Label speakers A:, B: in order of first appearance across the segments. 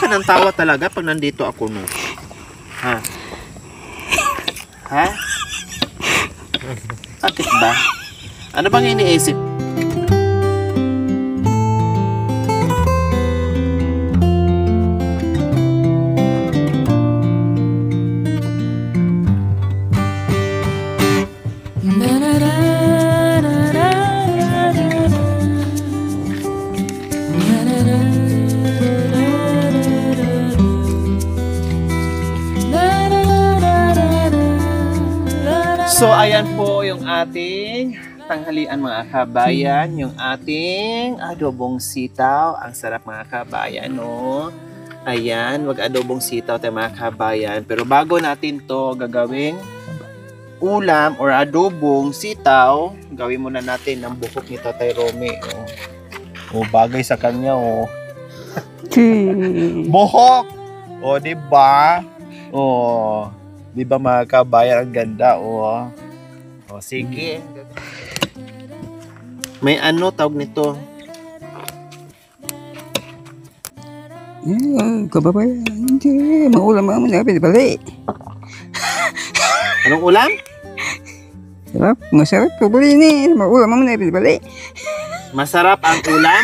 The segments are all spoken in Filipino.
A: ng tawa talaga pag nandito ako, no? Ha? Ha? Bakit ba? Ano bang iniisip? So, ayan po yung ating tanghalian mga kabayan. Yung ating adobong sitaw. Ang sarap mga kabayan, no? Ayan, wag adobong sitaw tayo mga kabayan. Pero bago natin to gagawing ulam or adobong sitaw, gawin muna natin ang buhok ni Tatay Romy. Oh, bagay sa kanya, oh. Buhok! Oh, diba? Oh. Di ba mga kabayan, ang ganda, oh. Oh, sige. May ano tawag nito?
B: Kababayan, hindi. Maulam mo na pinabali.
A: Anong ulam?
B: Sarap, masarap. Pabali ni. Maulam mo na pinabali.
A: Masarap ang ulam?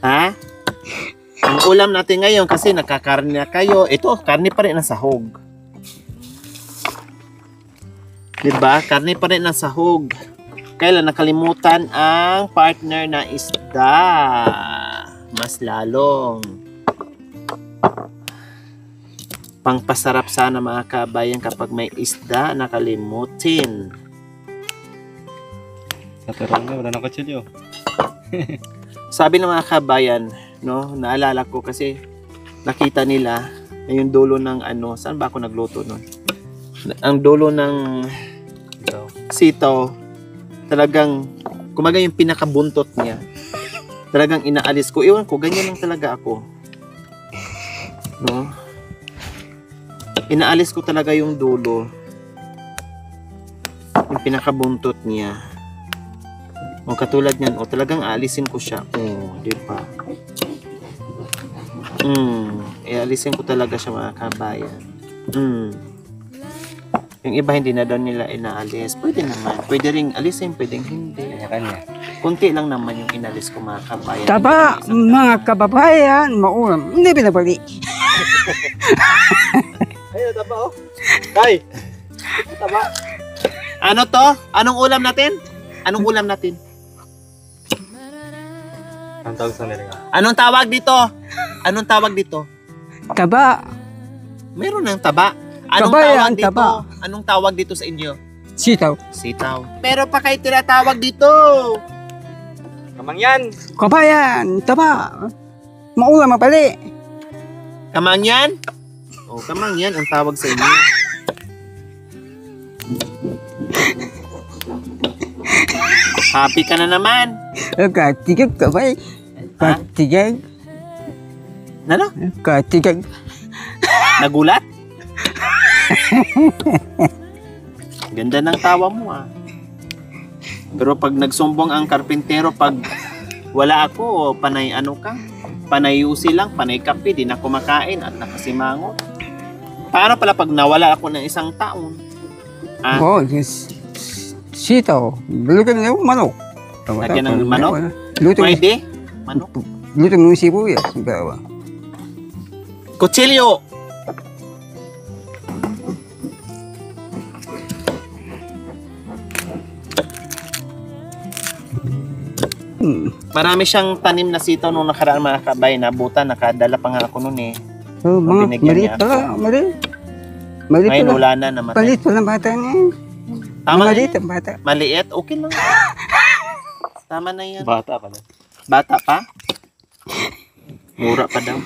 A: Ha? Ang ulam natin ngayon kasi nakakarne na kayo. Ito, karne pa rin ang sahog. Diba? Karne pa rin ang sahog. Kailan nakalimutan ang partner na isda. Mas lalong. Pangpasarap sana mga kabayan kapag may isda nakalimutin.
C: Katarang na, wala na kutsilyo.
A: Sabi ng mga kabayan, no, naalala ko kasi nakita nila yung dulo ng ano, saan ba ako nagluto nun? Ang dulo ng sitaw, talagang, kumaga yung pinakabuntot niya, talagang inaalis ko. Iwan ko, ganyan lang talaga ako. No? Inaalis ko talaga yung dulo, yung pinakabuntot niya. O katulad niyan, o talagang aalisin ko siya. O, di ba? Ialisin ko talaga siya mga kabayan. Yung iba hindi na daw nila inaalis. Pwede naman. Pwede ring alisin, pwedeng hindi.
C: Kanya-kanya.
A: Kunti lang naman yung inalis ko mga kabayan.
B: Taba, mga kababayan, maulam. Hindi pinabali.
A: Ayun, taba oh. Tay! Taba. Ano to? Anong ulam natin? Anong ulam natin?
C: Ang tawag sa nila.
A: Anong tawag dito? Anong tawag dito?
B: Taba,
A: Meron ng taba. Anong
B: Kabayan,
A: tawag dito?
B: taba.
A: Anong tawag dito sa inyo?
B: sitaw.
A: Sitaw. Pero pa kayo tinatawag dito.
C: Kamangyan!
B: Kabayan, taba. Maulam mapali.
A: Kamangyan? O, kamangyan ang tawag sa inyo. Happy ka na naman.
B: Katigag kabay. Katigag.
A: Ano?
B: Katigag.
A: Nagulat? Ganda ng tawa mo ah. Pero pag nagsumbong ang karpintero, pag wala ako, panay ano ka? Panay usi lang, panay kape, di na kumakain at nakasimangot. Paano pala pag nawala ako ng isang taon? Ah,
B: Oh, sitaw. Luto na yung manok.
A: Lagyan ng manok?
B: Luto
A: pwede? Manok?
B: Luto mo yung sibuyas. Gawa.
A: Kutsilyo! Marami siyang tanim na sitaw nung nakaraan mga kabay. Nabutan, nakadala pa nga ako nun eh.
B: Oh, mga
A: Binigyan
B: maliit
A: niya
B: pala. Maliit. Maliit
A: Ngayon
B: pala.
A: wala na namatay.
B: Maliit pala ang bata niya.
A: Tama na
B: Maliit ang bata.
A: Maliit? Okay lang. Tama na yan.
C: Bata pala.
A: Bata pa? Mura pa daw.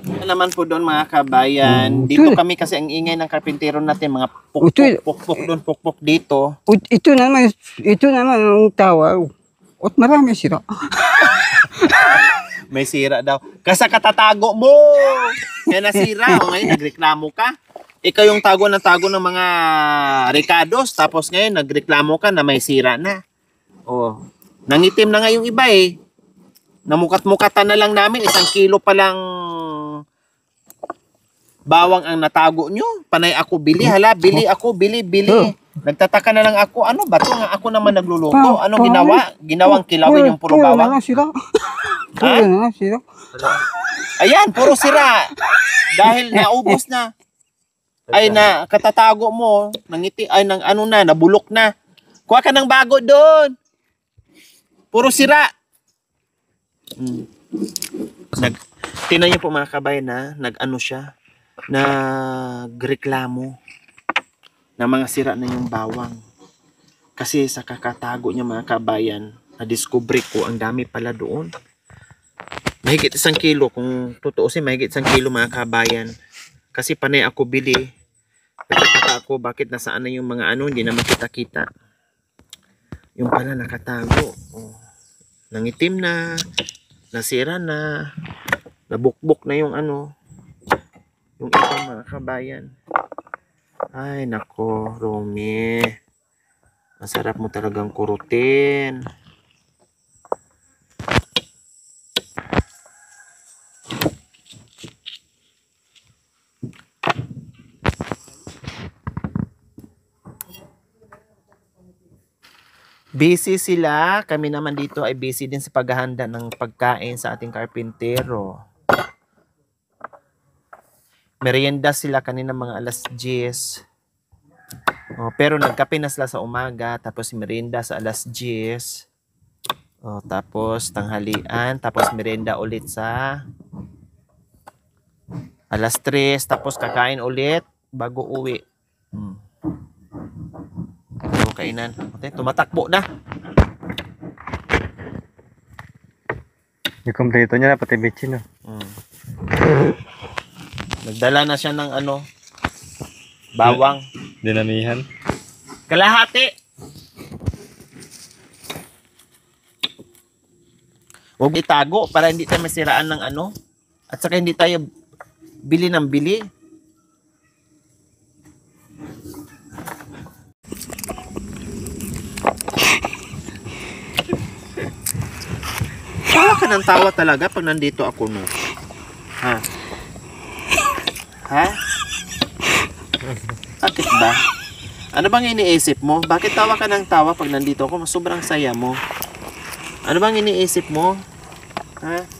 A: Ano naman po doon mga kabayan. Dito kami kasi ang ingay ng karpintero natin. Mga pukpok doon, pukpok dito.
B: Ito naman ang tawag. At marami sila.
A: May sira daw. Kasi katatago mo! Kaya nasira. O ngayon, nagreklamo ka. ikaw yung tago ng mga Ricardos, tapos ngayon nagreklamo ka na may sira na. Oh, nangitim na nga yung iba eh. Namukat-mukatan na lang namin, 1 kilo pa lang bawang ang natago nyo. Panay ako bili, hala, bili ako, bili. Nagtataka na lang ako, ano ba to nga ako naman nagluluto? Anong ginawa? Ginawang kilawin yung puro bawang? Ha? Ayan, puro sira. Dahil naubos na. Ay na, katatago mo, nangiti, ay nang ano na, nabulok na. Kuha ka ng bago doon. Puro sira. Tingnan niyo po mga kabayan na, nag-ano siya, nagreklamo na mga sira na yung bawang. Kasi sa kakatago niya mga kabayan, na-discover ko ang dami pala doon. Mahigit 1 kilo, kung tutuusin, mahigit 1 kilo mga kabayan. Kasi panay ako bili. Nagtataka ako bakit nasaan na yung mga ano, hindi na makita-kita. Yung pala nakatago. Oh. Nangitim na, nasira na, nabukbok na yung ano, yung ibang mga kabayan. Ay nako, Romy. Masarap mo talagang kurutin. Busy sila. Kami naman dito ay busy din sa paghahanda ng pagkain sa ating karpintero. Merienda sila kanina mga alas 10. Oh, pero nagkape na sila sa umaga. Tapos merienda sa alas 10. Oh, tapos tanghalian. Tapos merienda ulit sa alas 3. Tapos kakain ulit bago uwi. Kainan. Okay, tumatakbo na.
C: Yung kompleto niya na, pati bitchin, no?
A: Nagdala na siya ng ano, bawang.
C: Dinamihan.
A: Kalahati. Huwag itago para hindi tayo masiraan ng ano. At saka hindi tayo bili ng bili. Tawa ka ng tawa talaga pag nandito ako, no? Ha? Ha? Bakit ba? Ano bang iniisip mo? Bakit tawa ka ng tawa pag nandito ako? Sobrang saya mo. Ano bang iniisip mo? Ha?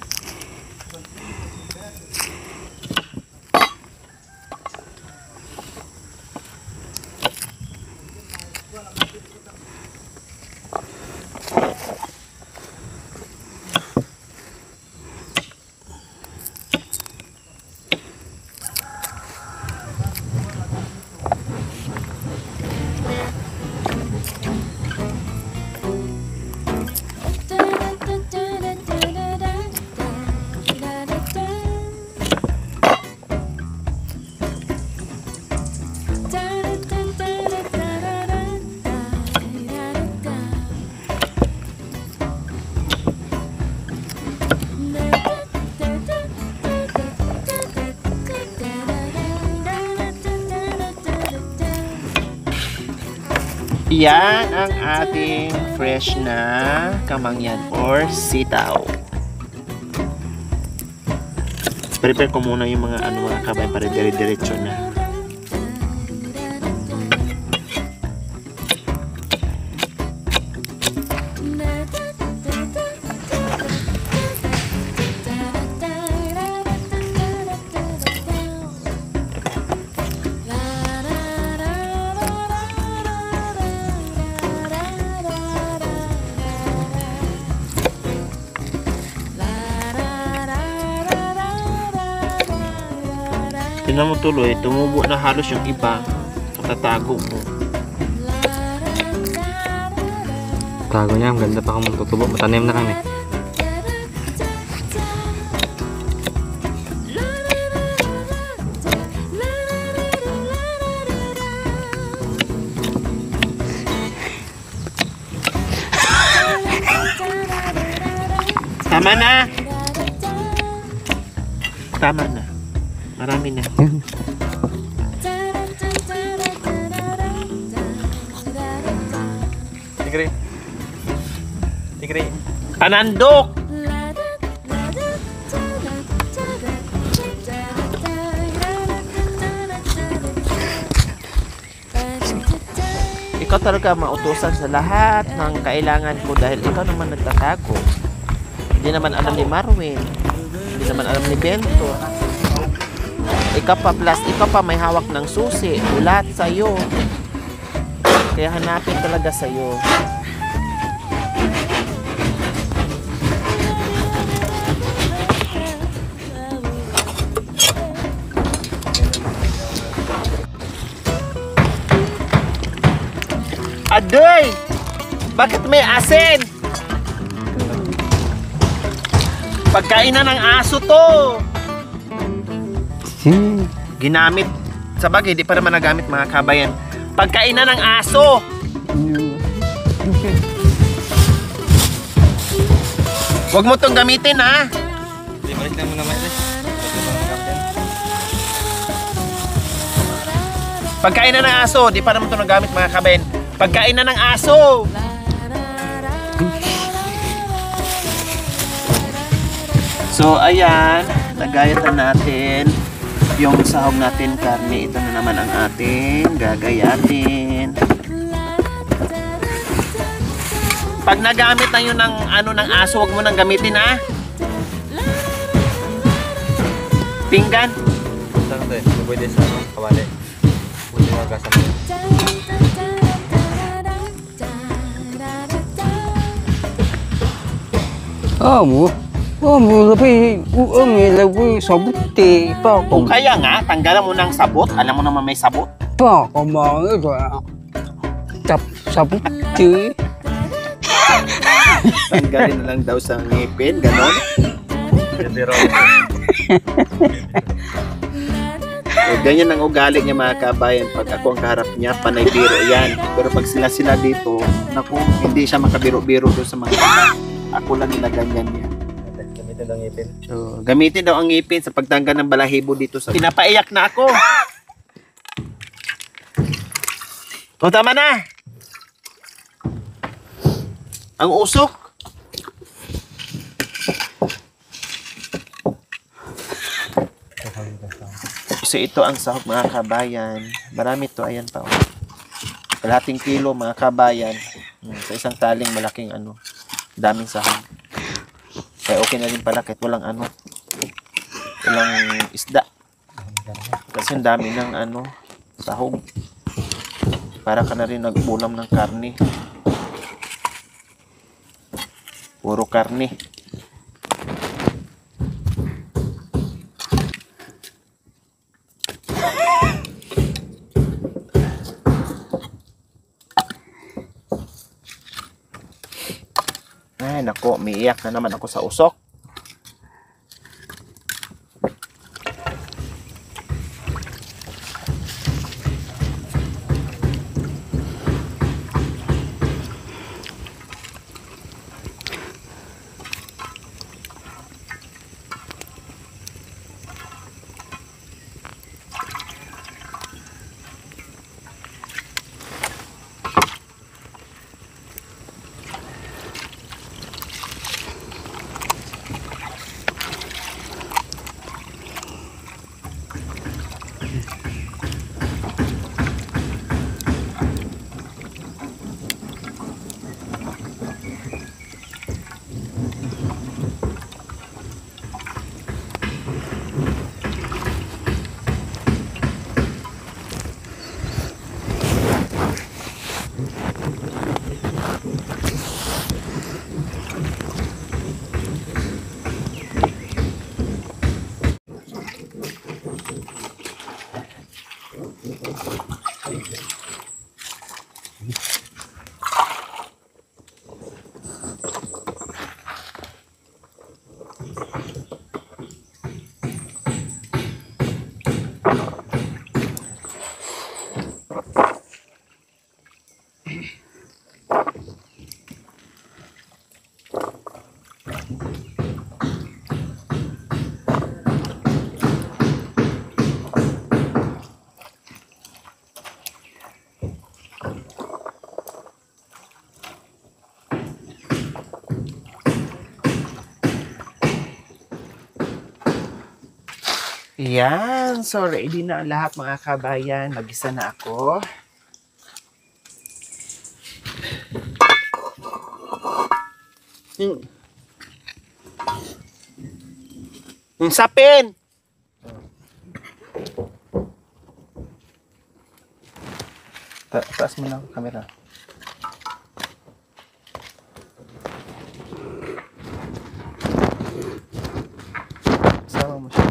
A: Yan ang ating fresh na kamangyan or sitaw. Prepare ko muna yung mga mga kabayan para dire-diretso na. Tingnan mo tuloy, tumubo na halos yung iba. Katatago mo.
C: Tago niya, ang ganda pa kung tutubo. Matanim na kami.
A: Tama na! Tama na. Marami na.
C: tigre. Tigre.
A: Panandok! Ikaw talaga mautusan sa lahat ng kailangan ko dahil ikaw naman nagtatago. Hindi naman alam ni Marwin. Hindi naman alam ni Bento. Ikaw pa may hawak ng susi. Ulat sa'yo. Kaya hanapin talaga sa'yo. Adoy! Bakit may asin? Pagkainan ng aso to! Ginamit. Sa bagay, di pa naman nagamit mga kabayan. Pagkainan ng aso! Huwag mo tong gamitin, ha?
C: Balik na mo naman ito.
A: Pagkainan ng aso, di pa naman ito nagamit mga kabayan. Pagkainan ng aso! So, ayan. Nagayatan natin yung sahog natin karne. Ito na naman ang ating gagayatin. Pag nagamit na yun ng, ng aso, huwag mo nang gamitin, ha? Pinggan.
C: Saan ito eh? Pwede sa kawali. Pwede mga kasama.
B: Tapi lagu sabut pa
A: Kung kaya nga, tanggalan mo ng sabot. Alam mo naman may sabot.
B: pa kamang itu tap sabut
A: Tanggalin na lang daw sa ngipin, ganon.
C: Pwede raw.
A: Ganyan ang ugali niya mga kabayan. Pag ako ang kaharap niya, panay biro yan. Pero pag sila dito, naku, hindi siya makabiro-biro doon sa mga ako lang nila ganyan niya.
C: Gamitin lang ngipin.
A: So, gamitin daw ang ngipin sa pagtanggal ng balahibo dito sa... Pinapaiyak na ako! O, tama na! Ang usok! So, ito ang sahog mga kabayan. Marami to, ayan pa. Kalahating kilo mga kabayan. Sa isang taling malaking daming sahog. Kaya okay na rin pala kahit walang walang isda. Kasi ang dami ng sahog. Para ka na rin nagbulam ng karne. Puro karne. Ay, nako, umiiyak na naman ako sa usok. Yan. So, ready na ang lahat mga kabayan. Mag-isa na ako. Sapin! Taas mo na ang camera. Sama mo siya.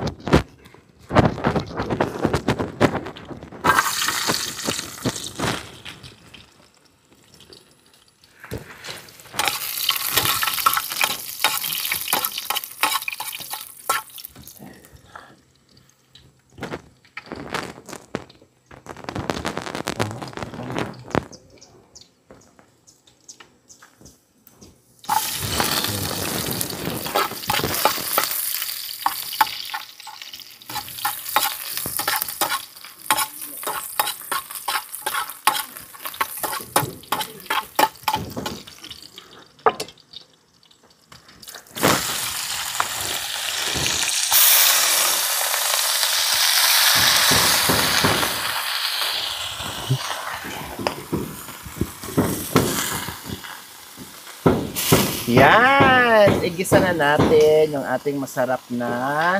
A: Yan! Igisa na natin yung ating masarap na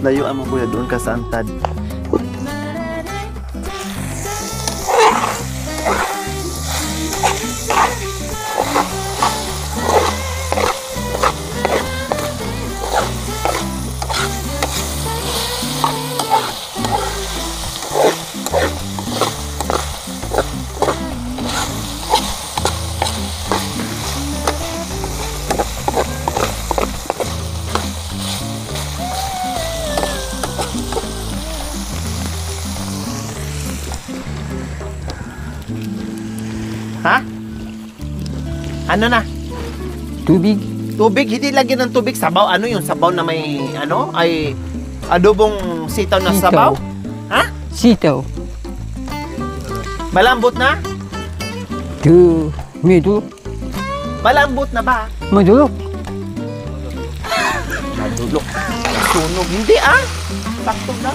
A: layuan mo kuya doon ka sa antad. Ha? Ano na?
B: Tubig.
A: Tubig? Hindi lagyan ng tubig. Sabaw? Ano yung sabaw na may ano? Ay adobong sitaw na sabaw? Ha?
B: Sitaw.
A: Malambot na?
B: Medyo.
A: Malambot na ba?
B: Madulok.
A: Matulog. Sunog. Hindi sakto na.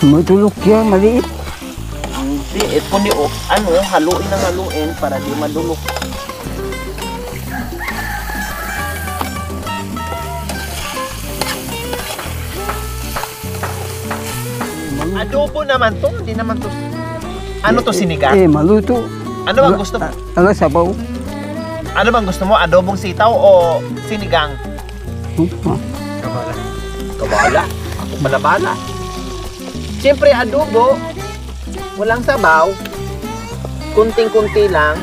B: Matulog yan, maliit.
A: Hindi, kundi haluin ng haluin para di madulok. Adobo naman to, hindi naman to. Ano to, sinigang?
B: Maluto.
A: Ano bang gusto mo?
B: Sabaw.
A: Ano bang gusto mo? Adobong sitaw o sinigang?
C: Kabala.
A: Kabala? Balabala. Siyempre, adobo, walang sabaw, kunting-kunti lang.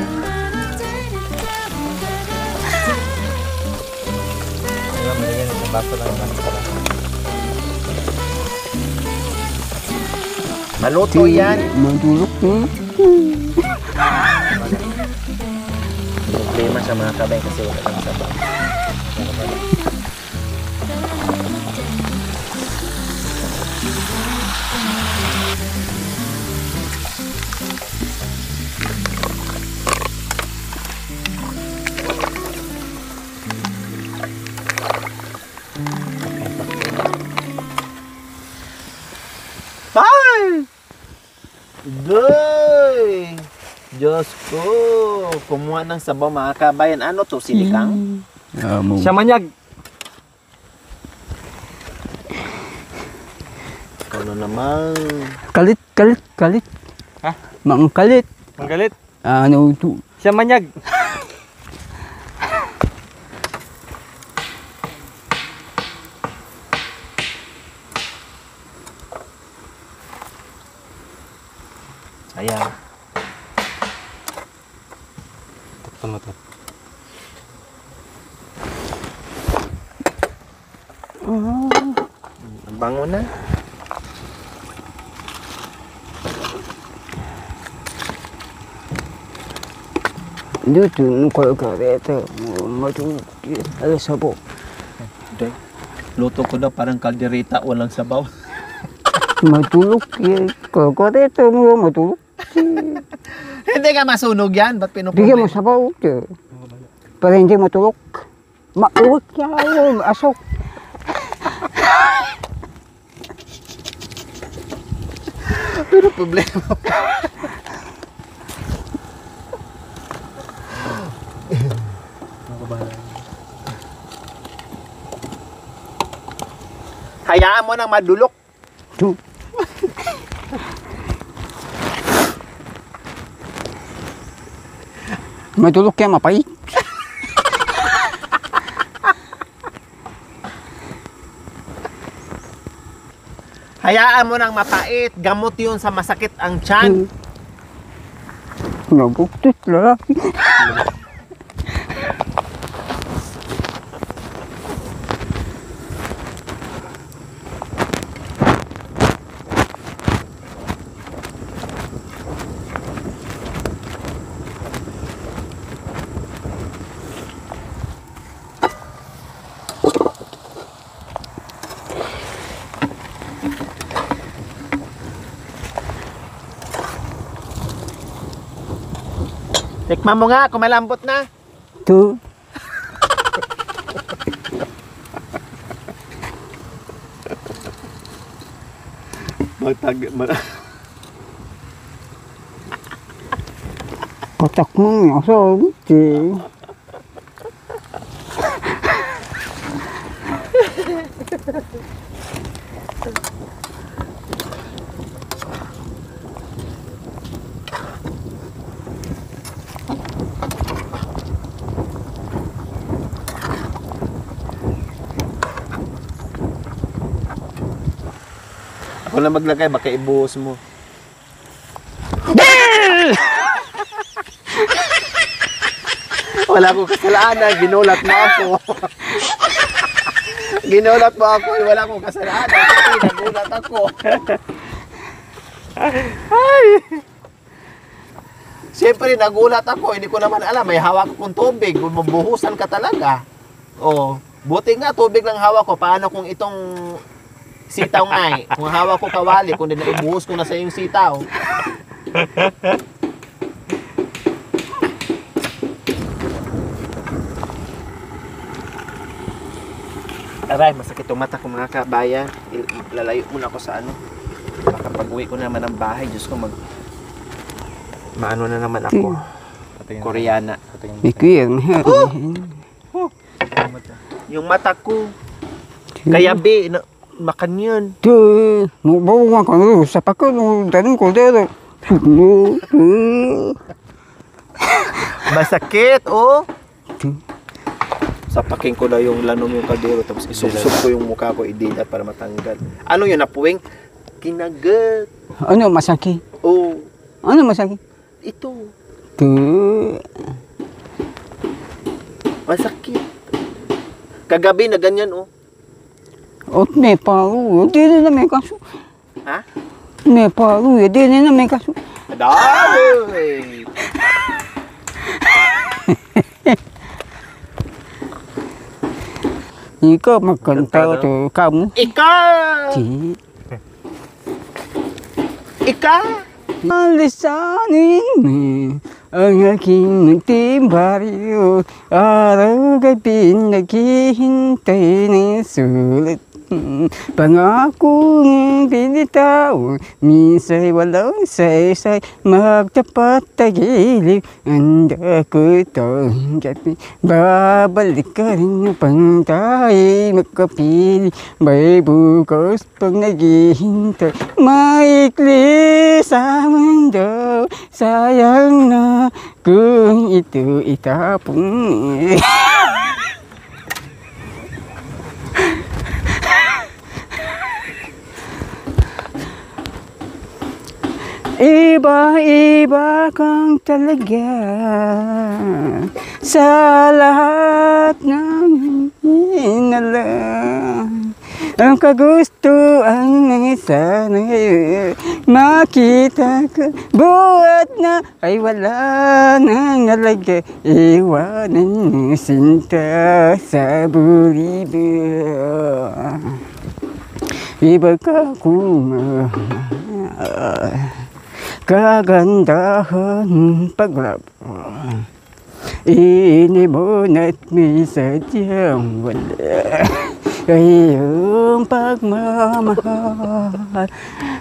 A: Maluto yan.
B: Matulog na.
A: Problema sa mga kabay kasi wala kang sabaw. Ay! Day! Diyos ko! Kumuha ng sabaw mga kabayan. Ano to? Sinigang?
C: Siya manyag.
A: Ano naman?
B: Kalit.
C: Ha?
B: Mang kalit.
C: Manggalit.
B: Ano to?
C: Siya manyag.
A: Ayan.
C: Takpan mo to.
A: Ang bango na.
B: Dito, nukal-kareta. Matulog yan. Sabaw.
A: Day, luto ko daw parang kaldereta, walang sabaw.
B: Matulog yan. Kareta mo, matulog.
A: Hindi ka masunog yan. Ba't
B: Bigyan
A: pinuproblema?
B: mo sabaw. Para hindi matulog. Mauwag yan. Asok.
A: Pero problema. Hayaan mo nang madulok.
B: Matulog yan, mapait.
A: Hayaan mo nang mapait. Gamot yun sa masakit ang tiyan.
B: Nabuktit lalaki.
A: Tikman mo nga kung malambot na.
B: Ito. Kotak mo nga sa
A: Ako lang maglagay, baka ibuhos mo. Wala akong kasalanan, ginulat mo ako. Ginulat mo ako, wala akong kasalanan. Kasi nagulat ako. Ay! Siyempre, nagulat ako. Hindi ko naman alam, may hawak akong tubig. Bubuhusan ka talaga. Oh, buti nga, tubig lang hawak ko. Paano kung itong sitaw nga eh. Kung hawak ko kawali, kung naibuhos ko na sa yung sitaw. Aray, masakit yung mata ko mga kabayan. Lalayo muna ako sa ano. Baka pag uwi ko naman ng bahay, Diyos ko maano na naman ako. Koreana.
B: Ikir.
A: Yung mata ko. Kaya makan yun.
B: Tu, bawa ka na sa pako no tanong ko dito.
A: Masakit, oh. Sapakin ko na yung lanom yung kaldero tapos isubsob ko yung mukha ko idilat para matanggal. Ano yun, napuwing? Kinagat.
B: Ano masakit?
A: Oh,
B: Ano masakit?
A: ito.
B: Tu.
A: Masakit. Kagabi na ganyan, oh.
B: Ot may paru. Di na may kaso.
A: Ha?
B: May paru. Di na may kaso.
A: Dahil!
B: Ikaw magkanta to kamu.
A: Ikaw!
B: Ti.
A: Ikaw!
B: Alisanin mo ang aking nagtibaryo. Araw-gabi naghihintay ng sulat. Pangako ng binitaw, minsa'y walang saysay, magtapat tagilip, handa ko itong gabi. Babalik ka rin upang tayo'y magkapili, may bukas pag naghihintay, maikli sa mundo, sayang na kung ito itapon. Iba-iba kang talaga sa lahat ng hinalang. Ang kagustuhan ng isa na makita ko buhat na ay wala nang halaga. Iwanan mo sinta sa bulibo. Iba ka kumahal, kagandahan paglabo. Inibon at may sadyang wala. Iyong pagmamahal,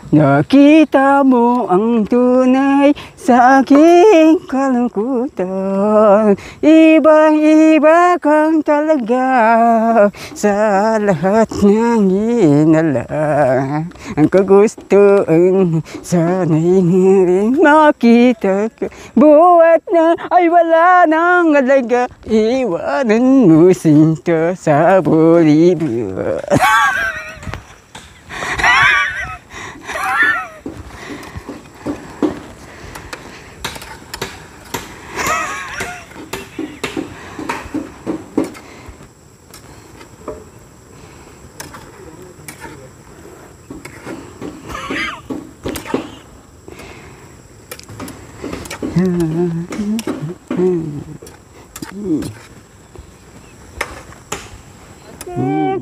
B: nakita mo ang tunay sa aking kalungkutan. Ibang-iba kang talaga sa lahat ng hinalang. Ang kagustuhan sana'y rin makita ka, buhat na ay wala nang halaga. Iwanan mo sinta sa bulibo.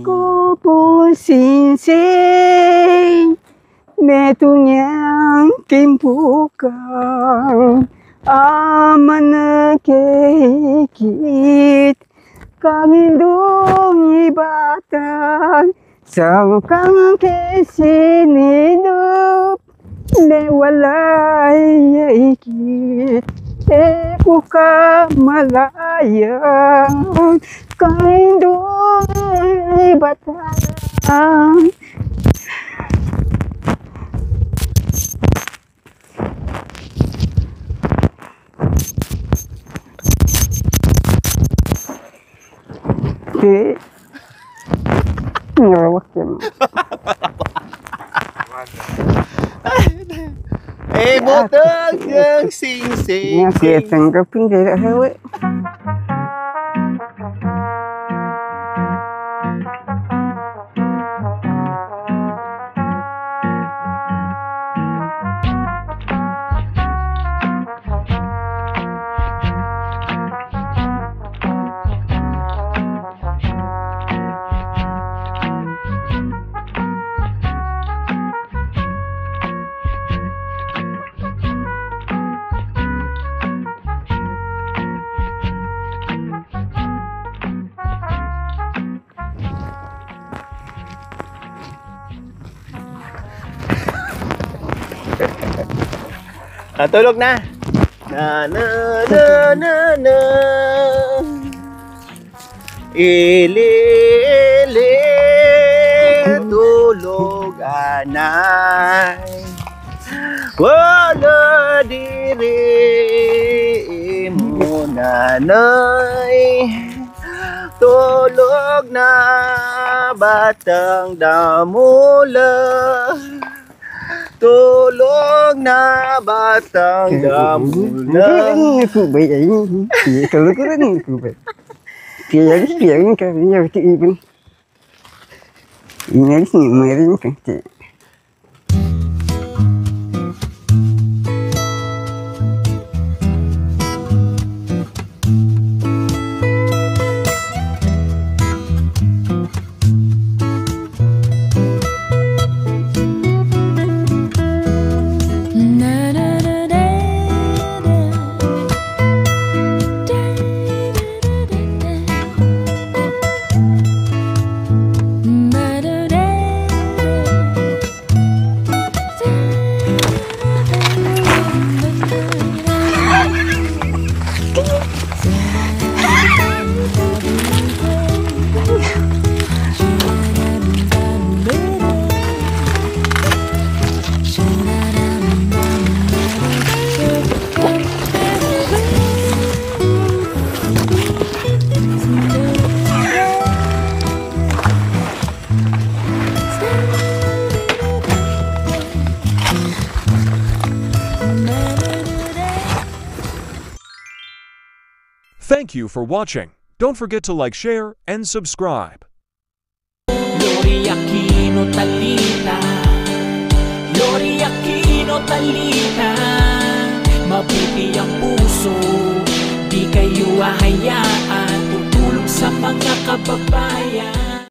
B: Ko po sinsing metonyang timbukan amanakikit kangindong ibatan sang kang kesininup ne walay ikit ko ka malayang kangindong ibatan. Ngelawak ya.
A: Botol yang sing-sing.
B: Nga tanggapin dari hawa.
A: Tulog na. Na na na na na. Ili tulog anay. Wala diri mo nanay. Tulog na batang damula. Tulog na batang damula.
B: Aku baik ini. Kalau keren aku baik. Dia kan dia tiba. Ini sih mering kan.
D: Thank you for watching. Don't forget to like, share, and subscribe.
E: Lori Aquino Talita, Lori Aquino Talita, mabuti ang puso, di kayo hahayaan, tutulong sa mga kababayan.